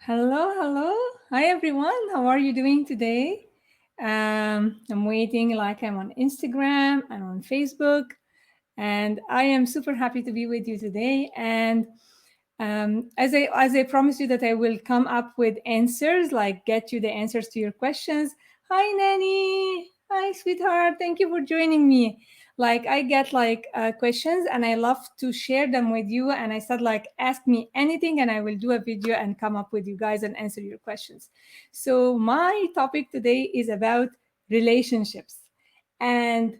Hello, hello. Hi, everyone. How are you doing today? I'm waiting like I'm on Instagram and on Facebook, and I am super happy to be with you today. And as I promised you that I will come up with answers, like get you the answers to your questions. Hi, Nanny. Hi, sweetheart. Thank you for joining me. Like I get like questions, and I love to share them with you. And I said like, ask me anything, and I will do a video and come up with you guys and answer your questions. So my topic today is about relationships, and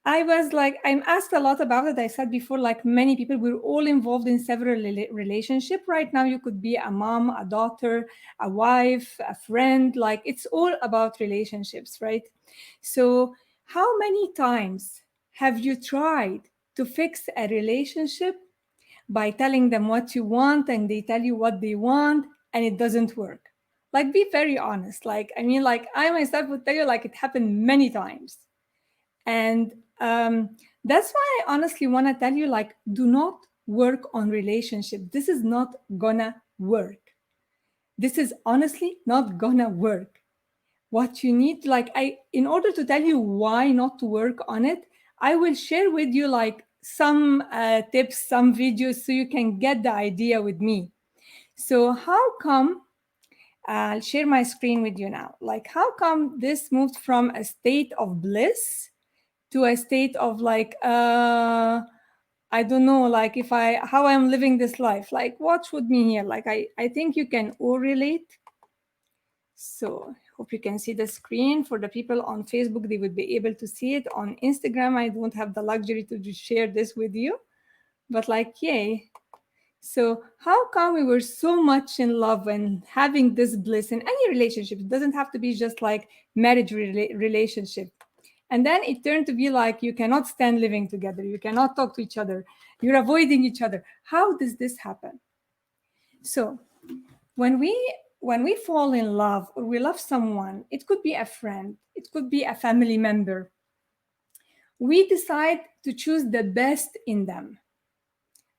I was like, I'm asked a lot about it. I said before, like many people, we're all involved in several relationship right now. You could be a mom, a daughter, a wife, a friend. Like it's all about relationships, right? So, how many times have you tried to fix a relationship by telling them what you want and they tell you what they want and it doesn't work? Like, be very honest. Like, I mean, like I myself would tell you, like it happened many times. And that's why I honestly want to tell you, like, do not work on relationship. This is not gonna work. This is honestly not gonna work. What you need, like, in order to tell you why not to work on it, I will share with you like some tips, some videos, so you can get the idea with me. So how come? I'll share my screen with you now. Like, how come this moved from a state of bliss to a state of like I don't know, like if I how I'm living this life, like watch with me here. Like I think you can all relate. So hope you can see the screen. For the people on Facebook, they would be able to see it. On Instagram, I don't have the luxury to just share this with you, but like yay. So how come we were so much in love and having this bliss in any relationship? It doesn't have to be just like marriage relationship. And then it turned to be like you cannot stand living together. You cannot talk to each other. You're avoiding each other. How does this happen? So when we when we fall in love or we love someone, it could be a friend, it could be a family member. We decide to choose the best in them.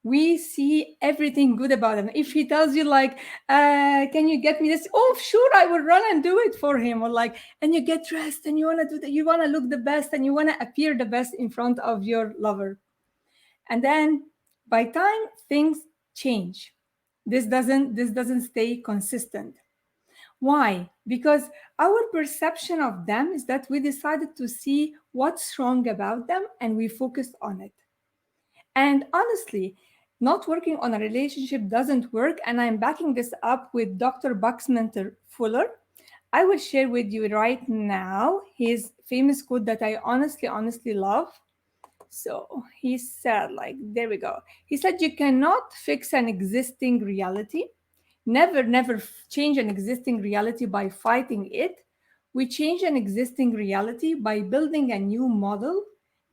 We see everything good about him. If he tells you like, can you get me this? Oh, sure, I will run and do it for him. Or like, and you get dressed and you want to do that. You want to look the best and you want to appear the best in front of your lover. And then by time things change, this doesn't stay consistent. Why? Because our perception of them is that we decided to see what's wrong about them and we focused on it. And honestly, not working on a relationship doesn't work. And I'm backing this up with Dr. Buckminster Fuller. I will share with you right now his famous quote that I honestly love. So he said, like, there we go. He said, you cannot fix an existing reality. Never change an existing reality by fighting it. We change an existing reality by building a new model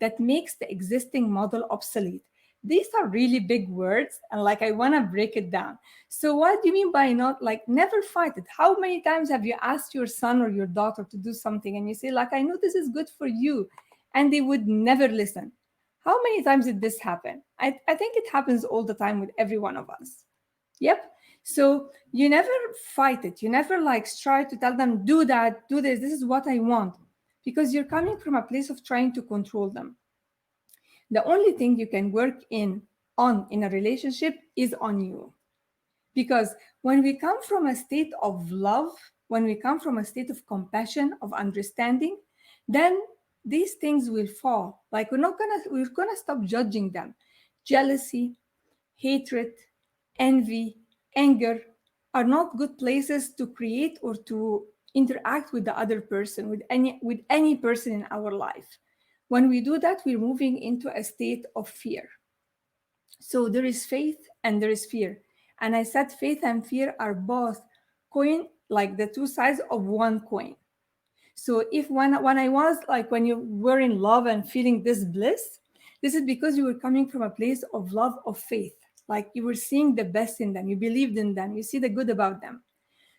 that makes the existing model obsolete. These are really big words, and like I want to break it down. So, what do you mean by not like never fight it? How many times have you asked your son or your daughter to do something and you say, like, I know this is good for you, and they would never listen? How many times did this happen? I think it happens all the time with every one of us. Yep. So you never fight it. You never like try to tell them, do that, do this, this is what I want. Because you're coming from a place of trying to control them. The only thing you can work in a relationship is on you. Because when we come from a state of love, when we come from a state of compassion, of understanding, then these things will fall. Like we're gonna stop judging them. Jealousy, hatred, envy, anger are not good places to create or to interact with the other person, with any person in our life. When we do that, we're moving into a state of fear. So there is faith and there is fear. And I said faith and fear are both coin, like the two sides of one coin. So if when I was like when you were in love and feeling this bliss, this is because you were coming from a place of love, of faith. Like you were seeing the best in them, you believed in them, you see the good about them.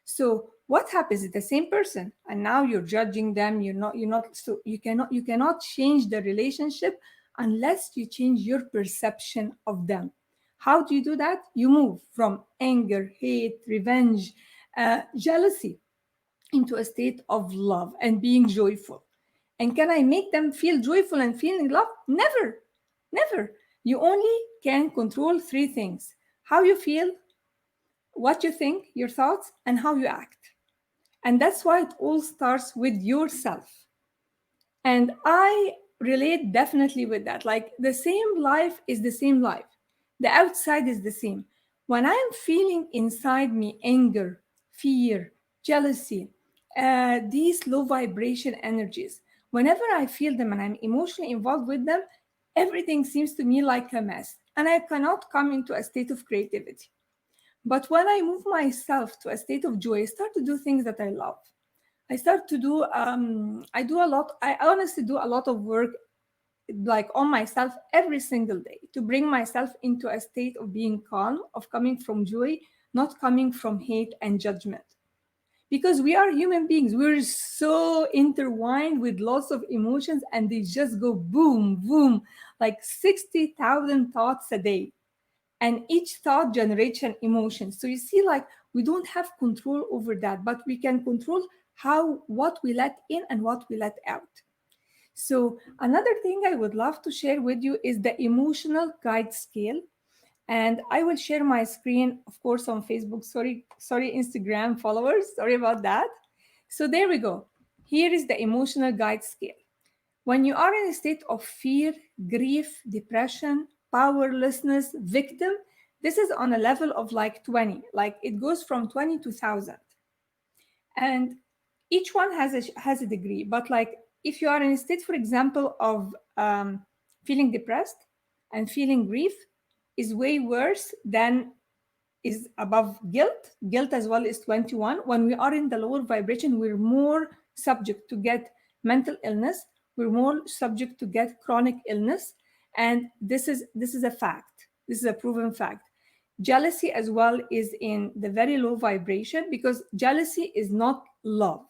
So what happens is the same person, and now you're judging them. You're not so you cannot change the relationship unless you change your perception of them. How do you do that? You move from anger, hate, revenge, jealousy into a state of love and being joyful. And can I make them feel joyful and feeling love? Never, never. You only can control three things: how you feel, what you think, your thoughts, and how you act. And that's why it all starts with yourself. And I relate definitely with that. Like the same life is the same life, the outside is the same. When I'm feeling inside me anger, fear, jealousy, these low vibration energies, whenever I feel them and I'm emotionally involved with them, everything seems to me like a mess. And I cannot come into a state of creativity. But when I move myself to a state of joy, I start to do things that I love. I start to do, I do a lot, I honestly do a lot of work like on myself every single day to bring myself into a state of being calm, of coming from joy, not coming from hate and judgment. Because we are human beings, we're so intertwined with lots of emotions and they just go boom, boom, like 60,000 thoughts a day, and each thought generates an emotion. So you see, like we don't have control over that, but we can control how what we let in and what we let out. So another thing I would love to share with you is the emotional guide scale. And I will share my screen, of course, on Facebook. Sorry, Instagram followers. Sorry about that. So there we go. Here is the emotional guide scale. When you are in a state of fear, grief, depression, powerlessness, victim, this is on a level of like 20. Like it goes from 20 to 1,000. And each one has a degree. But like if you are in a state, for example, of feeling depressed and feeling grief, is way worse than is above guilt. Guilt as well is 21. When we are in the lower vibration, we're more subject to get mental illness. We're more subject to get chronic illness. And this is a fact. This is a proven fact. Jealousy as well is in the very low vibration because jealousy is not love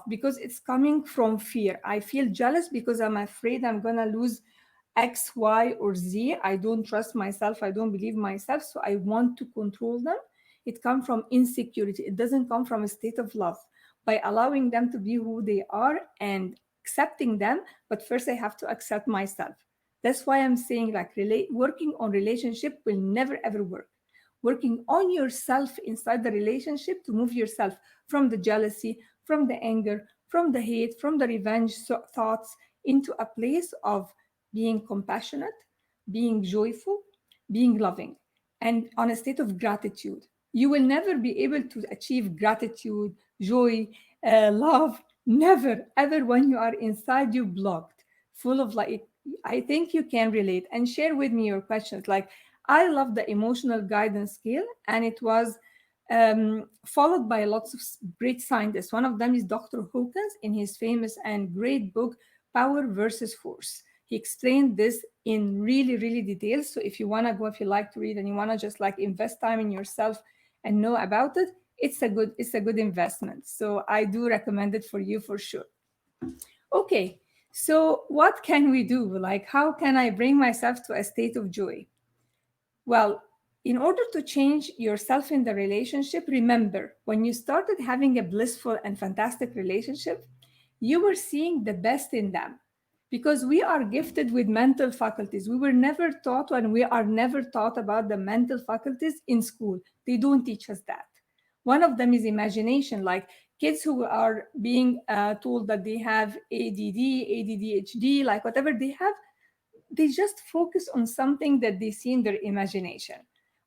because it's coming from fear. I feel jealous because I'm afraid I'm gonna lose X, Y, or Z. I don't trust myself. I don't believe myself. So I want to control them. It comes from insecurity. It doesn't come from a state of love. By allowing them to be who they are and accepting them, but first I have to accept myself. That's why I'm saying like working on relationship will never ever work. Working on yourself inside the relationship to move yourself from the jealousy, from the anger, from the hate, from the revenge thoughts into a place of being compassionate, being joyful, being loving, and on a state of gratitude. You will never be able to achieve gratitude, joy, love, never, ever when you are inside you blocked, full of like, I think you can relate and share with me your questions. Like, I love the emotional guidance scale, and it was followed by lots of great scientists. One of them is Dr. Hawkins in his famous and great book, Power versus Force. He explained this in really, really detail. So if you want to go, if you like to read and you want to just like invest time in yourself and know about it, it's a good investment. So I do recommend it for you for sure. Okay, so what can we do? Like, how can I bring myself to a state of joy? Well, in order to change yourself in the relationship, remember when you started having a blissful and fantastic relationship, you were seeing the best in them because we are gifted with mental faculties. We were never taught, and we are never taught about the mental faculties in school. They don't teach us that. One of them is imagination, like kids who are being told that they have ADD, ADDHD, like whatever they have, they just focus on something that they see in their imagination,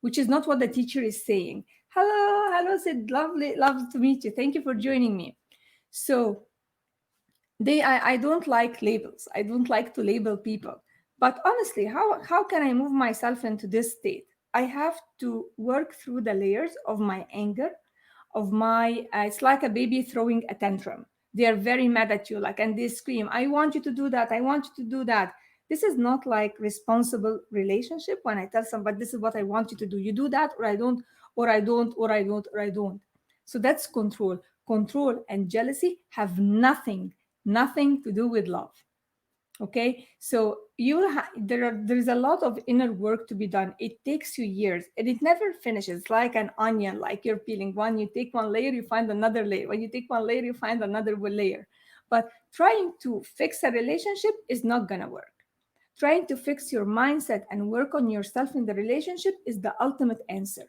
which is not what the teacher is saying. Hello, Sid. Lovely, love to meet you. Thank you for joining me. So I don't like labels. I don't like to label people. But honestly, how can I move myself into this state? I have to work through the layers of my anger, of my it's like a baby throwing a tantrum. They are very mad at you, like, and they scream, I want you to do that, I want you to do that. This is not like responsible relationship. When I tell somebody this is what I want you to do, you do that, or I don't, or I don't, or I don't, or I don't. So that's control. Control and jealousy have nothing to do with love. Okay, so there is a lot of inner work to be done. It takes you years and it never finishes, like an onion. Like you're peeling one, you take one layer, you find another layer. When you take one layer, you find another layer. But trying to fix a relationship is not gonna work. Trying to fix your mindset and work on yourself in the relationship is the ultimate answer.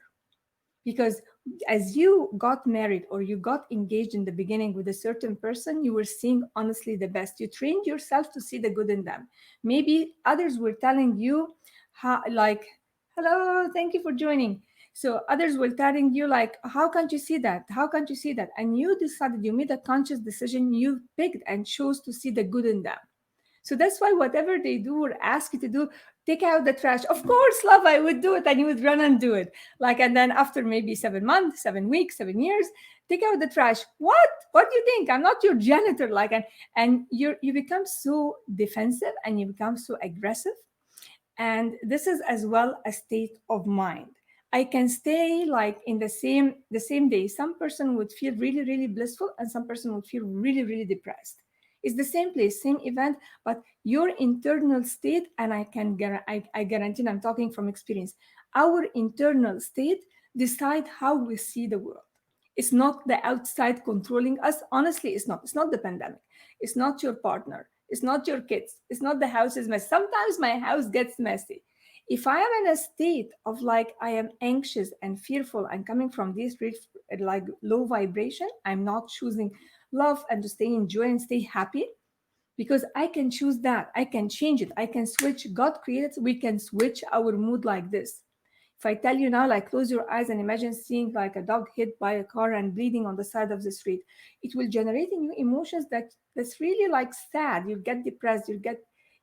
Because as you got married or you got engaged in the beginning with a certain person, you were seeing honestly the best. You trained yourself to see the good in them. Maybe others were telling you how, like, hello, thank you for joining. So others were telling you like, how can't you see that, how can't you see that? And you decided, you made a conscious decision, you picked and chose to see the good in them. So that's why whatever they do or ask you to do, take out the trash. Of course, love, I would do it. And you would run and do it. Like, and then after maybe 7 months, 7 weeks, 7 years, take out the trash. What? What do you think? I'm not your janitor. Like, and you become so defensive and you become so aggressive. And this is as well a state of mind. I can stay like in the same day. Some person would feel really, really blissful and some person would feel really, really depressed. It's the same place, same event, but your internal state, and I guarantee, and I'm talking from experience, our internal state decide how we see the world. It's not the outside controlling us. Honestly, it's not. It's not the pandemic. It's not your partner. It's not your kids. It's not the house is messy. Sometimes my house gets messy. If I am in a state of like I am anxious and fearful and coming from this like low vibration, I'm not choosing love and to stay in joy and stay happy, because I can choose that. I can change it. I can switch. God created, we can switch our mood like this. If I tell you now, like close your eyes and imagine seeing like a dog hit by a car and bleeding on the side of the street, it will generate in you emotions that's really like sad. You get depressed,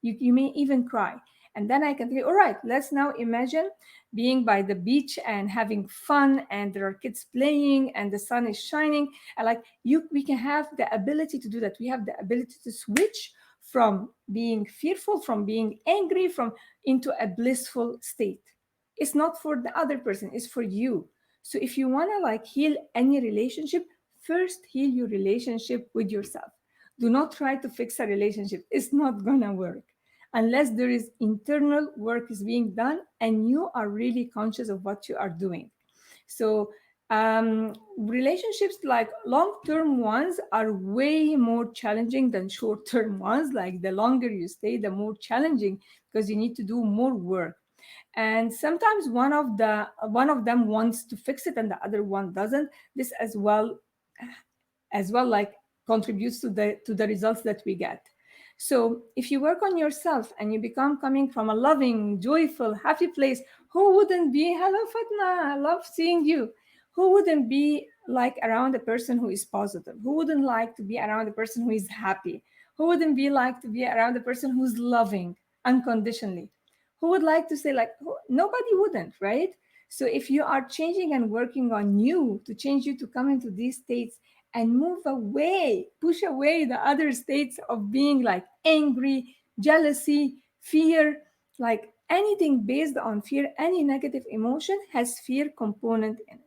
you may even cry. And then I can say, all right, let's now imagine being by the beach and having fun, and there are kids playing, and the sun is shining. And like we can have the ability to do that. We have the ability to switch from being fearful, from being angry, from into a blissful state. It's not for the other person, it's for you. So if you want to like heal any relationship, first heal your relationship with yourself. Do not try to fix a relationship. It's not gonna work unless there is internal work is being done and you are really conscious of what you are doing. So relationships like long-term ones are way more challenging than short-term ones. Like the longer you stay, the more challenging, because you need to do more work. And sometimes one of them wants to fix it and the other one doesn't. This as well like contributes to the results that we get. So if you work on yourself and you become coming from a loving, joyful, happy place, who wouldn't be, hello Fatma, I love seeing you, who wouldn't be like around a person who is positive, who wouldn't like to be around a person who is happy, who wouldn't be like to be around a person who's loving unconditionally, who would like to say like nobody wouldn't, right? So if you are changing and working on you to change you to come into these states and move away, push away the other states of being like angry, jealousy, fear, like anything based on fear, any negative emotion has fear component in it.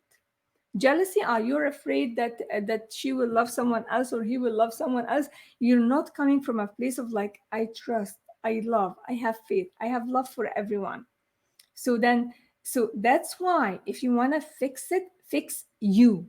Jealousy, are you afraid that she will love someone else or he will love someone else? You're not coming from a place of like I trust, I love, I have faith, I have love for everyone. So that's why if you want to fix it, fix you.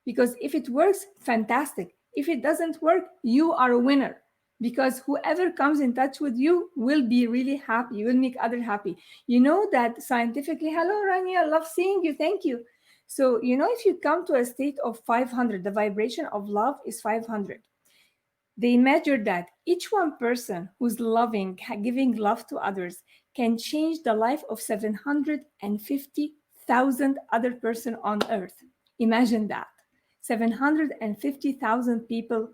Because if it works, fantastic. If it doesn't work, you are a winner. Because whoever comes in touch with you will be really happy. You will make others happy. You know that scientifically, hello Rania, I love seeing you. Thank you. So, if you come to a state of 500, the vibration of love is 500. They measure that each one person who's loving, giving love to others, can change the life of 750,000 other person on earth. Imagine that. 750,000 people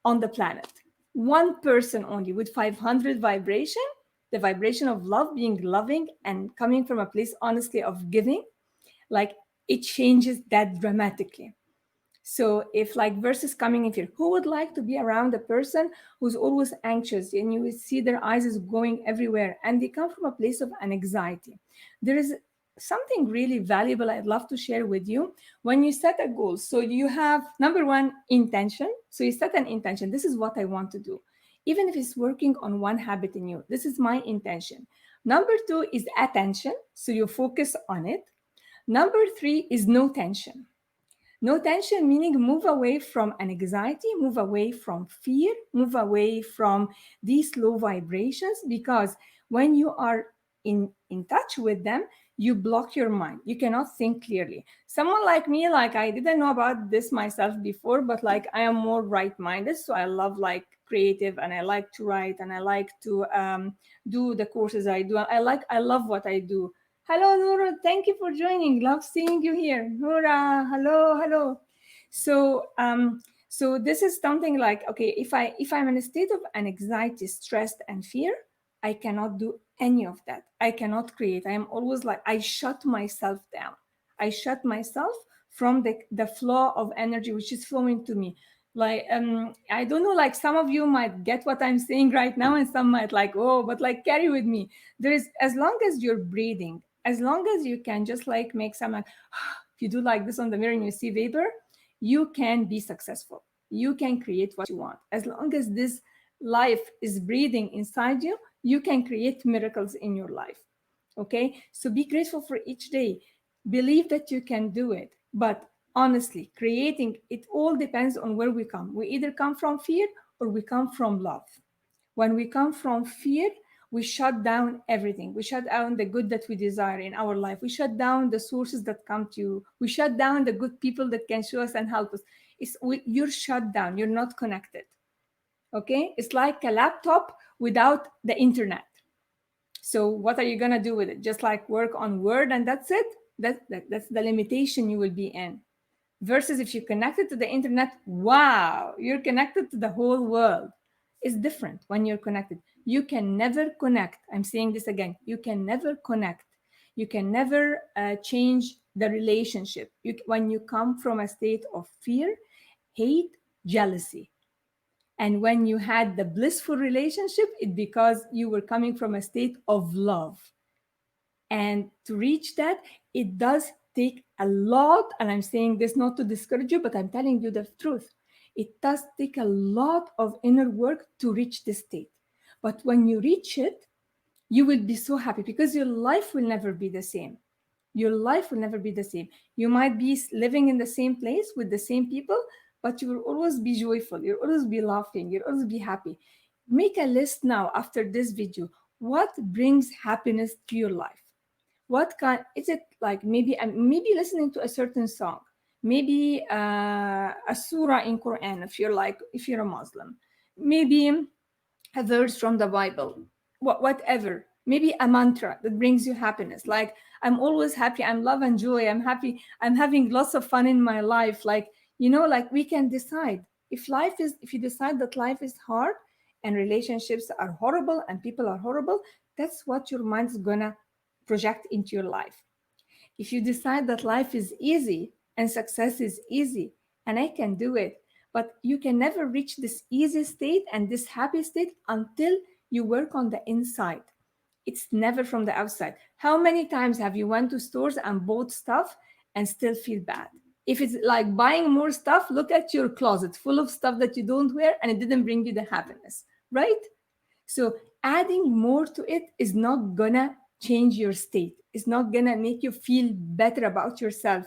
on the planet. One person only with 500 vibration, the vibration of love, being loving and coming from a place honestly of giving, like it changes that dramatically. So if like verses coming in here, who would like to be around a person who's always anxious and you will see their eyes is going everywhere and they come from a place of an anxiety? There is something really valuable I'd love to share with you when you set a goal. So you have number one, intention. So you set an intention. This is what I want to do. even if it's working on one habit in you. This is my intention. Number two is attention. So you focus on it. Number three is no tension. No tension, meaning move away from an anxiety, move away from fear, move away from these low vibrations, because when you are in touch with them, you block your mind. You cannot think clearly. Someone like me, like I didn't know about this myself before, but like I am more right-minded. So I love like creative, and I like to write, and I like to do the courses I do. I love what I do. Hello, Nura. Thank you for joining. Love seeing you here. Nura, hello, hello. So this is something like, okay, if I'm in a state of an anxiety, stress, and fear, I cannot do any of that. I cannot create. I am always like, I shut myself down. I shut myself from the flow of energy which is flowing to me. Like I don't know, like some of you might get what I'm saying right now, and some might like, oh, but like carry with me. There is, as long as you're breathing, as long as you can just like make some like, if you do like this on the mirror and you see vapor, you can be successful. You can create what you want. As long as this life is breathing inside you, you can create miracles in your life. Okay, so be grateful for each day. Believe that you can do it. But honestly, creating it all depends on where we come. We either come from fear or we come from love. When we come from fear, we shut down everything. We shut down the good that we desire in our life. We shut down the sources that come to you. We shut down the good people that can show us and help us. You're shut down. You're not connected. Okay? It's like a laptop without the internet. So what are you gonna do with it? Just like work on Word and that's it? That's the limitation you will be in. Versus if you're connected to the internet, wow, you're connected to the whole world. It's different when you're connected. You can never connect. I'm saying this again. You can never connect. You can never change the relationship. When you come from a state of fear, hate, jealousy. And when you had the blissful relationship, it's because you were coming from a state of love. And to reach that, it does take a lot. And I'm saying this not to discourage you, but I'm telling you the truth. It does take a lot of inner work to reach this state. But when you reach it, you will be so happy because your life will never be the same. Your life will never be the same. You might be living in the same place with the same people, but you will always be joyful. You'll always be laughing. You'll always be happy. Make a list now after this video. What brings happiness to your life? What kind is it? Like maybe listening to a certain song, maybe a surah in Quran if you're a Muslim, maybe a verse from the Bible, whatever. Maybe a mantra that brings you happiness. Like, I'm always happy. I'm love and joy. I'm happy. I'm having lots of fun in my life. Like, like we can decide if you decide that life is hard and relationships are horrible and people are horrible, that's what your mind's gonna project into your life. If you decide that life is easy and success is easy and I can do it, but you can never reach this easy state and this happy state until you work on the inside. It's never from the outside. How many times have you went to stores and bought stuff and still feel bad? If it's like buying more stuff, look at your closet full of stuff that you don't wear and it didn't bring you the happiness, right? So adding more to it is not gonna change your state. It's not gonna make you feel better about yourself.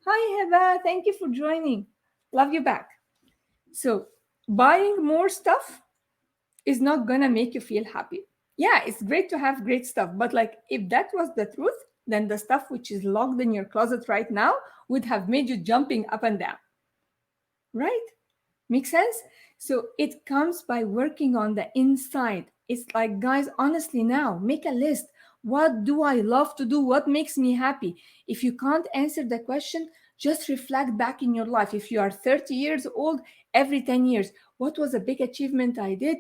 Hi, Heba. Thank you for joining. Love you back. So buying more stuff is not gonna make you feel happy. Yeah, it's great to have great stuff, but like if that was the truth, then the stuff which is locked in your closet right now would have made you jumping up and down. Right? Make sense? So it comes by working on the inside. It's like, guys, honestly, now make a list. What do I love to do? What makes me happy? If you can't answer the question, just reflect back in your life. If you are 30 years old, every 10 years, what was a big achievement I did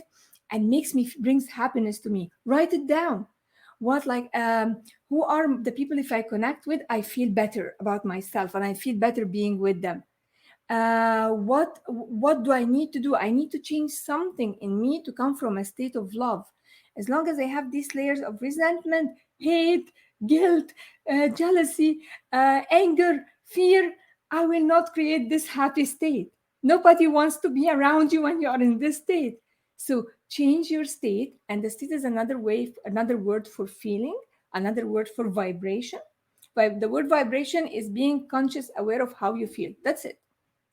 and brings happiness to me? Write it down. What who are the people if I connect with, I feel better about myself and I feel better being with them. What do I need to do? I need to change something in me to come from a state of love. As long as I have these layers of resentment, hate, guilt, jealousy, anger, fear, I will not create this happy state. Nobody wants to be around you when you are in this state. So change your state, and the state is another way, another word for feeling, another word for vibration. But the word vibration is being conscious, aware of how you feel. That's it.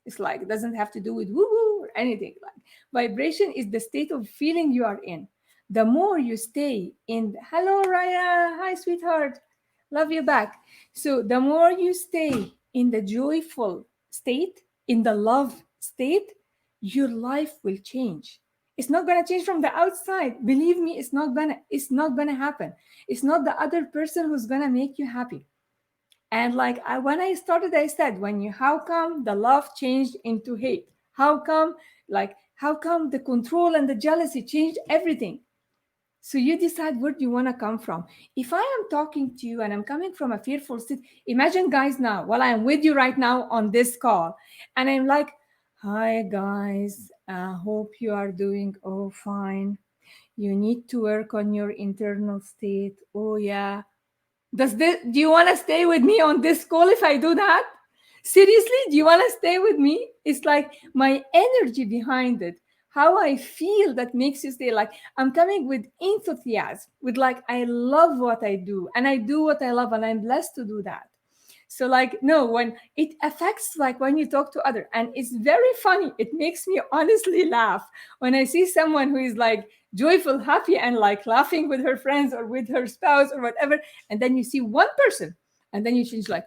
It's like it doesn't have to do with woo woo or anything. Like vibration is the state of feeling you are in. The more you stay in, hello Raya, hi sweetheart, love you back. So the more you stay in the joyful state, in the love state, your life will change. It's not gonna change from the outside. Believe me, it's not gonna happen. It's not the other person who's gonna make you happy. And like when I started, I said, how come the love changed into hate? How come, how come the control and the jealousy changed everything? So you decide where do you want to come from. If I am talking to you and I'm coming from a fearful state, imagine guys now, while I'm with you right now on this call, and I'm like, hi guys, hope you are doing oh fine. You need to work on your internal state. Oh yeah, do you want to stay with me on this call if I do that? Seriously, do you want to stay with me? It's like my energy behind it, how I feel that makes you stay. Like I'm coming with enthusiasm, with like I love what I do and I do what I love and I'm blessed to do that. So like no, when it affects like when you talk to other, and it's very funny, it makes me honestly laugh when I see someone who is like joyful, happy, and like laughing with her friends or with her spouse or whatever, and then you see one person and then you change like,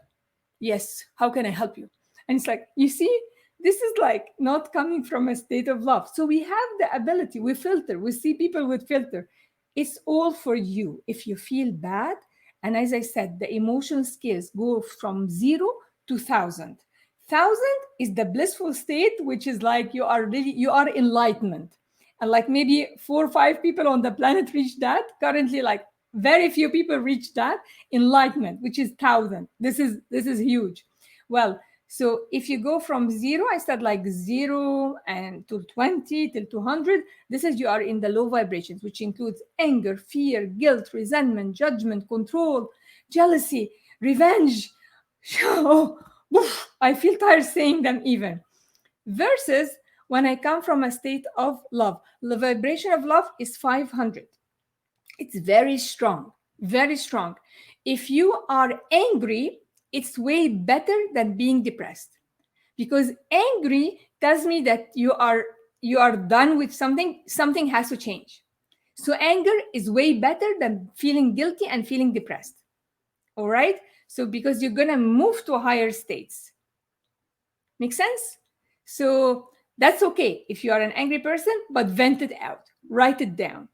yes, how can I help you? And it's like, you see, this is like not coming from a state of love. So we have the ability, we filter, we see people with filter. It's all for you. If you feel bad, and as I said, the emotional scales go from 0 to 1,000. 1,000 is the blissful state, which is like you are enlightenment. And like maybe 4 or 5 people on the planet reach that. Currently, like very few people reach that enlightenment, which is 1,000. This is huge. Well, so if you go from 0, I said like 0 and to 20 till 200, this is you are in the low vibrations, which includes anger, fear, guilt, resentment, judgment, control, jealousy, revenge. Oh, I feel tired saying them even. Versus when I come from a state of love, the vibration of love is 500. It's very strong, very strong. If you are angry, it's way better than being depressed, because angry tells me that you are done with something. Something has to change. So anger is way better than feeling guilty and feeling depressed. All right. So because you're gonna move to higher states. Make sense? So that's okay if you are an angry person, but vent it out, write it down,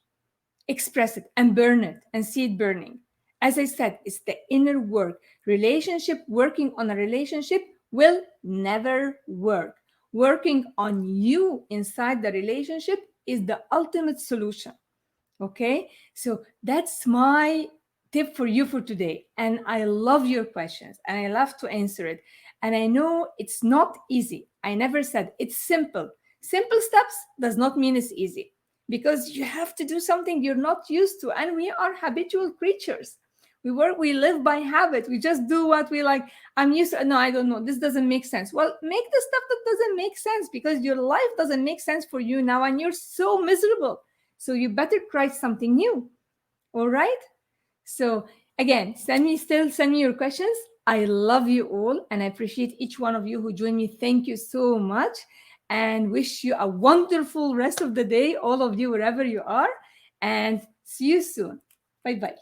express it, and burn it and see it burning. As I said, it's the inner work. Relationship, working on a relationship will never work. Working on you inside the relationship is the ultimate solution. Okay, so that's my tip for you for today. And I love your questions and I love to answer it. And I know it's not easy. I never said it's simple. Simple steps does not mean it's easy, because you have to do something you're not used to. And we are habitual creatures. We live by habit. We just do what we like. I'm used to, no, I don't know. This doesn't make sense. Well, make the stuff that doesn't make sense, because your life doesn't make sense for you now and you're so miserable. So you better try something new. All right. So again, send me your questions. I love you all and I appreciate each one of you who joined me. Thank you so much, and wish you a wonderful rest of the day, all of you, wherever you are. And see you soon. Bye bye.